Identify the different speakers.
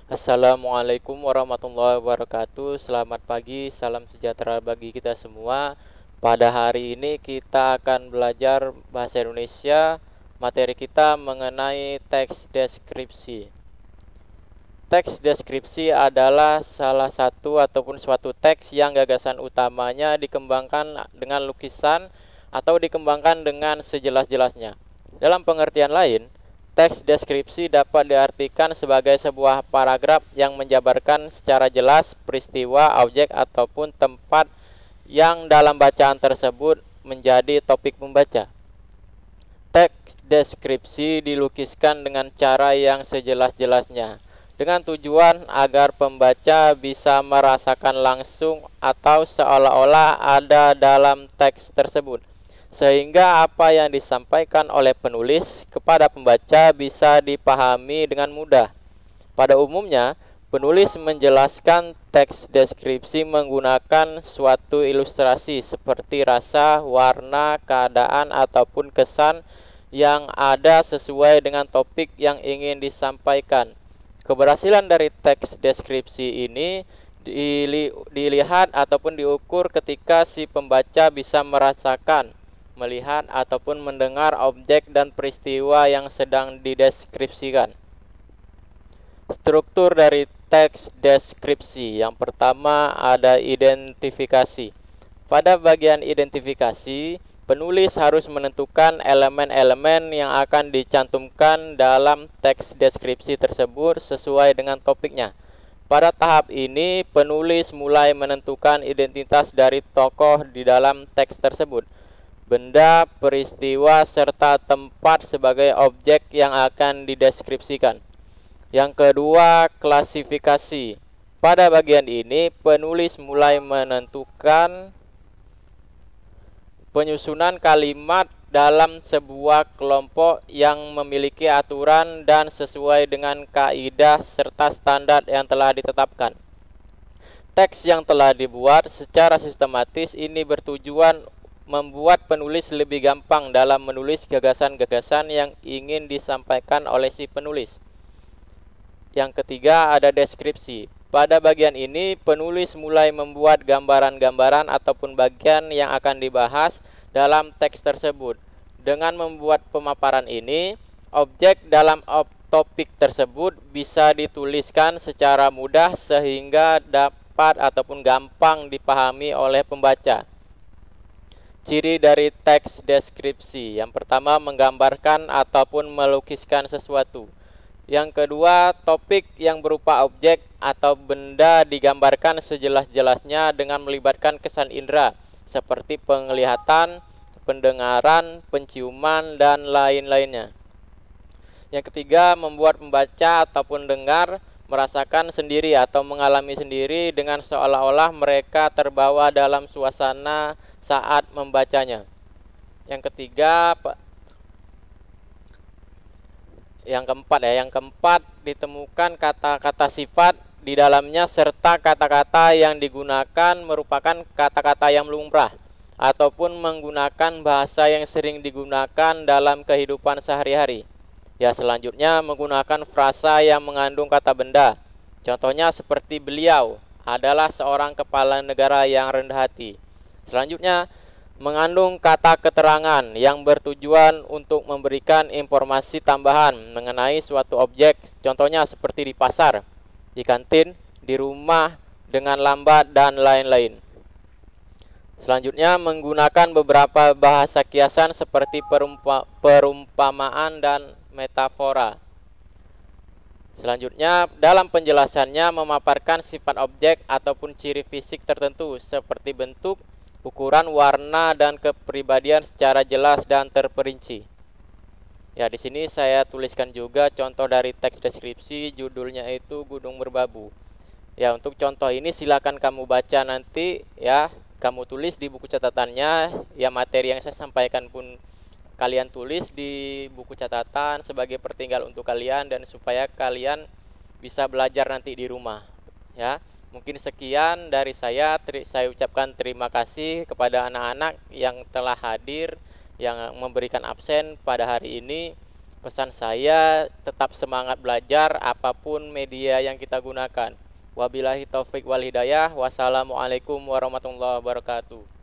Speaker 1: Assalamualaikum warahmatullahi wabarakatuh. Selamat pagi, salam sejahtera bagi kita semua. Pada hari ini kita akan belajar bahasa Indonesia. Materi kita mengenai teks deskripsi. Teks deskripsi adalah salah satu ataupun suatu teks yang gagasan utamanya dikembangkan dengan lukisan atau dikembangkan dengan sejelas-jelasnya. Dalam pengertian lain, teks deskripsi dapat diartikan sebagai sebuah paragraf yang menjabarkan secara jelas peristiwa, objek, ataupun tempat yang dalam bacaan tersebut menjadi topik membaca. Teks deskripsi dilukiskan dengan cara yang sejelas-jelasnya, dengan tujuan agar pembaca bisa merasakan langsung atau seolah-olah ada dalam teks tersebut, sehingga apa yang disampaikan oleh penulis kepada pembaca bisa dipahami dengan mudah. Pada umumnya, penulis menjelaskan teks deskripsi menggunakan suatu ilustrasi seperti rasa, warna, keadaan, ataupun kesan yang ada sesuai dengan topik yang ingin disampaikan. Keberhasilan dari teks deskripsi ini dilihat ataupun diukur ketika si pembaca bisa merasakan, melihat, ataupun mendengar objek dan peristiwa yang sedang dideskripsikan. Struktur dari teks deskripsi. Yang pertama ada identifikasi. Pada bagian identifikasi, penulis harus menentukan elemen-elemen yang akan dicantumkan dalam teks deskripsi tersebut sesuai dengan topiknya. Pada tahap ini, penulis mulai menentukan identitas dari tokoh di dalam teks tersebut, benda, peristiwa, serta tempat sebagai objek yang akan dideskripsikan. Yang kedua, klasifikasi. Pada bagian ini, penulis mulai menentukan penyusunan kalimat dalam sebuah kelompok yang memiliki aturan dan sesuai dengan kaidah serta standar yang telah ditetapkan. Teks yang telah dibuat secara sistematis ini bertujuan membuat penulis lebih gampang dalam menulis gagasan-gagasan yang ingin disampaikan oleh si penulis. Yang ketiga ada deskripsi. Pada bagian ini, penulis mulai membuat gambaran-gambaran ataupun bagian yang akan dibahas dalam teks tersebut. Dengan membuat pemaparan ini, objek dalam topik tersebut bisa dituliskan secara mudah sehingga dapat ataupun gampang dipahami oleh pembaca. Ciri dari teks deskripsi. Yang pertama, menggambarkan ataupun melukiskan sesuatu. Yang kedua, topik yang berupa objek atau benda digambarkan sejelas-jelasnya dengan melibatkan kesan indera seperti penglihatan, pendengaran, penciuman, dan lain-lainnya. Yang ketiga, membuat pembaca ataupun dengar merasakan sendiri atau mengalami sendiri dengan seolah-olah mereka terbawa dalam suasana saat membacanya. Yang ketiga, yang keempat ditemukan kata-kata sifat di dalamnya serta kata-kata yang digunakan merupakan kata-kata yang lumrah ataupun menggunakan bahasa yang sering digunakan dalam kehidupan sehari-hari. Ya, selanjutnya menggunakan frasa yang mengandung kata benda. Contohnya seperti beliau adalah seorang kepala negara yang rendah hati. Selanjutnya mengandung kata keterangan yang bertujuan untuk memberikan informasi tambahan mengenai suatu objek, contohnya seperti di pasar, di kantin, di rumah, dengan lambat, dan lain-lain. Selanjutnya menggunakan beberapa bahasa kiasan seperti perumpamaan dan metafora. Selanjutnya dalam penjelasannya memaparkan sifat objek ataupun ciri fisik tertentu seperti bentuk, ukuran, warna, dan kepribadian secara jelas dan terperinci. Ya, di sini saya tuliskan juga contoh dari teks deskripsi, judulnya itu Gunung Merbabu. Ya, untuk contoh ini silakan kamu baca nanti ya, kamu tulis di buku catatannya. Ya, materi yang saya sampaikan pun kalian tulis di buku catatan sebagai pertinggal untuk kalian dan supaya kalian bisa belajar nanti di rumah. Ya. Mungkin sekian dari saya ucapkan terima kasih kepada anak-anak yang telah hadir, yang memberikan absen pada hari ini. Pesan saya, tetap semangat belajar apapun media yang kita gunakan. Wabillahi taufik wal hidayah. Wassalamualaikum warahmatullahi wabarakatuh.